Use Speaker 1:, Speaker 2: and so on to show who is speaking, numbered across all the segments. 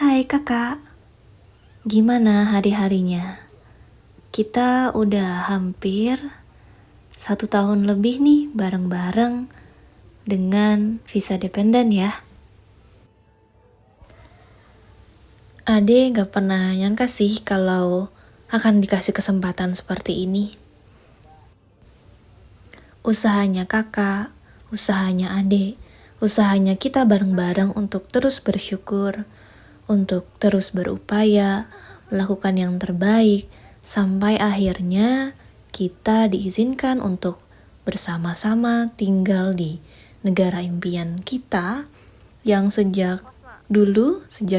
Speaker 1: Hai kakak, gimana hari-harinya? Kita udah hampir 1 tahun lebih nih bareng-bareng dengan visa dependen ya. Ade gak pernah nyangka sih kalau akan dikasih kesempatan seperti ini. Usahanya kakak, usahanya adik, usahanya kita bareng-bareng untuk terus bersyukur, untuk terus berupaya, melakukan yang terbaik, sampai akhirnya kita diizinkan untuk bersama-sama tinggal di negara impian kita yang sejak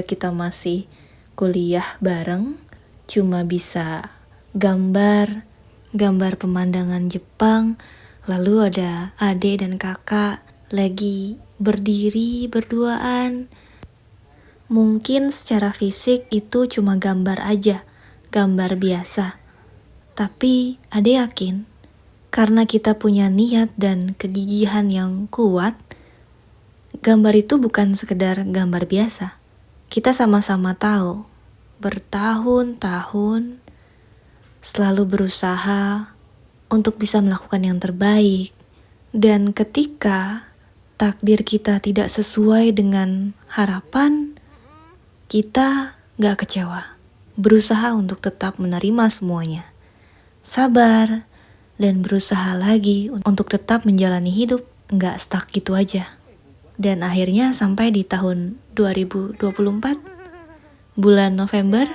Speaker 1: kita masih kuliah bareng, cuma bisa gambar pemandangan Jepang, lalu ada adik dan kakak lagi berdiri berduaan. Mungkin secara fisik itu cuma gambar aja, gambar biasa. Tapi Ade yakin, karena kita punya niat dan kegigihan yang kuat, gambar itu bukan sekedar gambar biasa. Kita sama-sama tahu, bertahun-tahun selalu berusaha untuk bisa melakukan yang terbaik. Dan ketika takdir kita tidak sesuai dengan harapan, kita gak kecewa, berusaha untuk tetap menerima semuanya, sabar, dan berusaha lagi untuk tetap menjalani hidup, gak stuck gitu aja. Dan akhirnya sampai di tahun 2024, bulan November,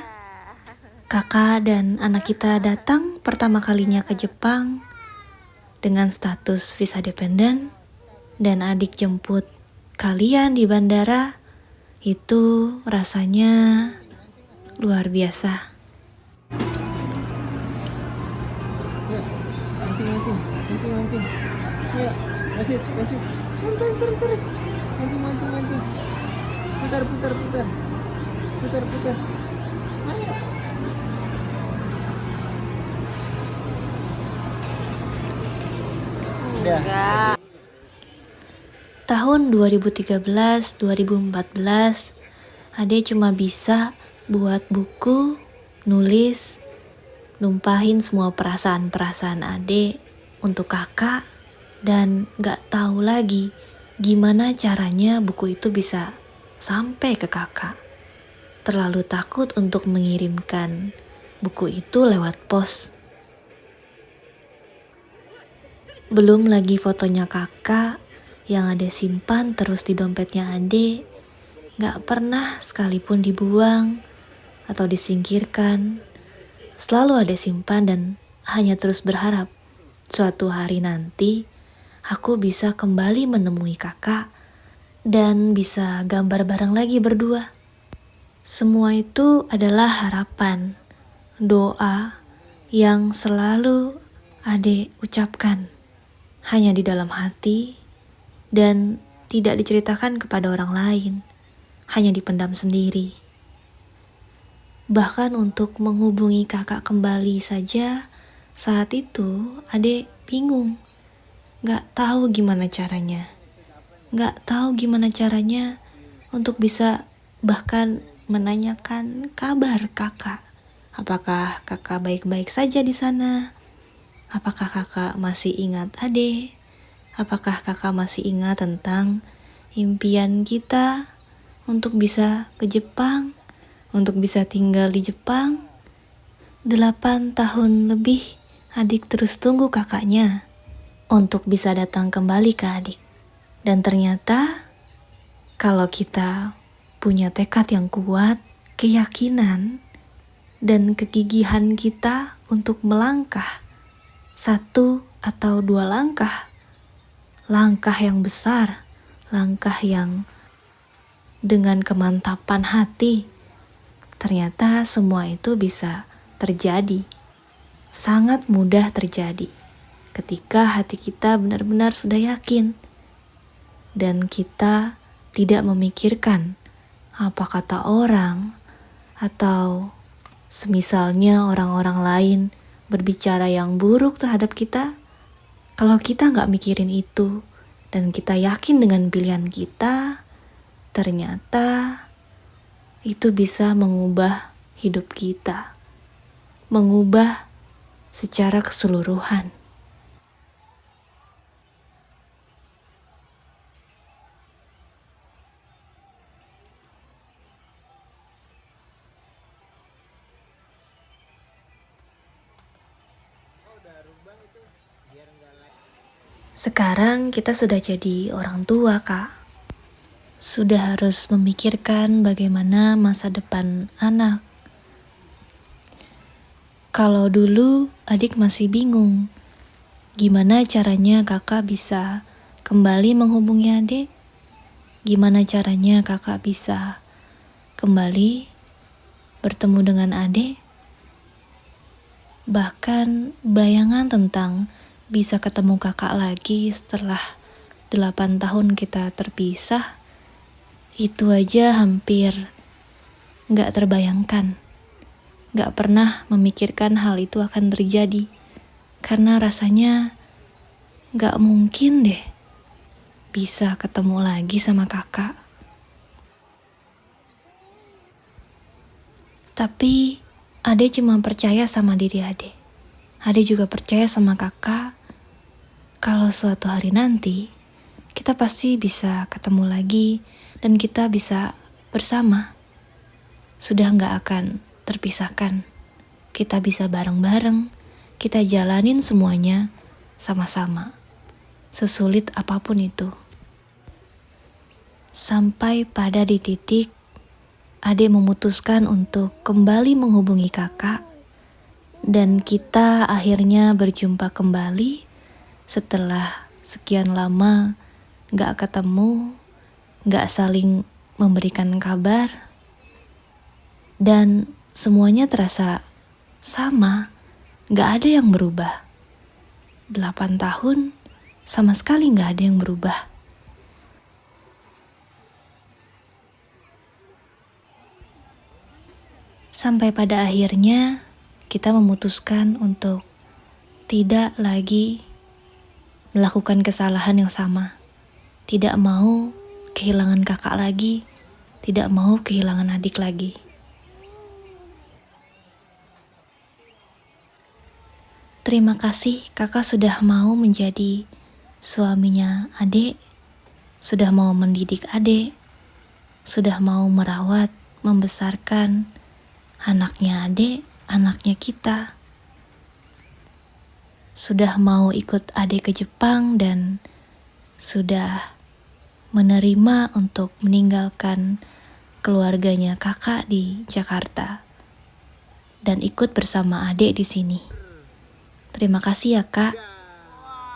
Speaker 1: kakak dan anak kita datang pertama kalinya ke Jepang dengan status visa dependen, dan adik jemput kalian di bandara. Itu rasanya luar biasa.
Speaker 2: Mancing. Ayo, wasit. Tarik. Mancing. Putar. Ayo. Udah.
Speaker 1: Tahun 2013-2014, Ade cuma bisa buat buku, nulis, numpahin semua perasaan-perasaan Ade untuk kakak, dan gak tahu lagi gimana caranya buku itu bisa sampai ke kakak. Terlalu takut untuk mengirimkan buku itu lewat pos. Belum lagi fotonya kakak yang Ade simpan terus di dompetnya Ade, gak pernah sekalipun dibuang atau disingkirkan. Selalu Ade simpan dan hanya terus berharap suatu hari nanti aku bisa kembali menemui kakak dan bisa gambar bareng lagi berdua. Semua itu adalah harapan, doa yang selalu Ade ucapkan hanya di dalam hati dan tidak diceritakan kepada orang lain, hanya dipendam sendiri. Bahkan untuk menghubungi kakak kembali saja, saat itu Ade bingung, gak tahu gimana caranya untuk bisa bahkan menanyakan kabar kakak. Apakah kakak baik-baik saja di sana? Apakah kakak masih ingat Ade? Apakah kakak masih ingat tentang impian kita untuk bisa ke Jepang, untuk bisa tinggal di Jepang? 8 tahun lebih adik terus tunggu kakaknya untuk bisa datang kembali ke adik. Dan ternyata kalau kita punya tekad yang kuat, keyakinan, dan kegigihan kita untuk melangkah 1 atau 2 langkah yang besar, langkah yang dengan kemantapan hati, ternyata semua itu bisa terjadi. Sangat mudah terjadi ketika hati kita benar-benar sudah yakin dan kita tidak memikirkan apa kata orang atau semisalnya orang-orang lain berbicara yang buruk terhadap kita. Kalau kita gak mikirin itu dan kita yakin dengan pilihan kita, ternyata itu bisa mengubah hidup kita, mengubah secara keseluruhan. Sekarang kita sudah jadi orang tua, Kak. Sudah harus memikirkan bagaimana masa depan anak. Kalau dulu adik masih bingung, gimana caranya kakak bisa kembali menghubungi adik? Gimana caranya kakak bisa kembali bertemu dengan adik? Bahkan bayangan tentang bisa ketemu kakak lagi setelah 8 tahun kita terpisah, itu aja hampir gak terbayangkan. Gak pernah memikirkan hal itu akan terjadi, karena rasanya gak mungkin deh bisa ketemu lagi sama kakak. Tapi Ade cuma percaya sama diri Ade. Ade juga percaya sama kakak kalau suatu hari nanti kita pasti bisa ketemu lagi dan kita bisa bersama. Sudah gak akan terpisahkan. Kita bisa bareng-bareng, kita jalanin semuanya sama-sama, sesulit apapun itu. Sampai pada di titik Ade memutuskan untuk kembali menghubungi kakak, dan kita akhirnya berjumpa kembali setelah sekian lama gak ketemu, gak saling memberikan kabar, dan semuanya terasa sama, gak ada yang berubah. 8 tahun sama sekali gak ada yang berubah. Sampai pada akhirnya kita memutuskan untuk tidak lagi melakukan kesalahan yang sama. Tidak mau kehilangan kakak lagi, tidak mau kehilangan adik lagi. Terima kasih kakak sudah mau menjadi suaminya adik, sudah mau mendidik adik, sudah mau merawat, membesarkan anaknya adik, anaknya kita. Sudah mau ikut adik ke Jepang dan sudah menerima untuk meninggalkan keluarganya kakak di Jakarta dan ikut bersama adik di sini. Terima kasih ya kak,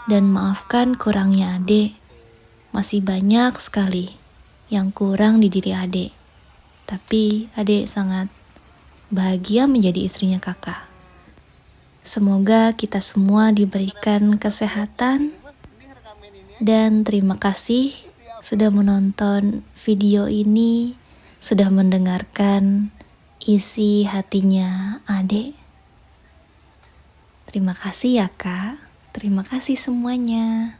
Speaker 1: dan maafkan kurangnya adik. Masih banyak sekali yang kurang di diri adik, tapi adik sangat bahagia menjadi istrinya kakak. Semoga kita semua diberikan kesehatan, dan terima kasih sudah menonton video ini, sudah mendengarkan isi hatinya adik. Terima kasih ya kak, terima kasih semuanya.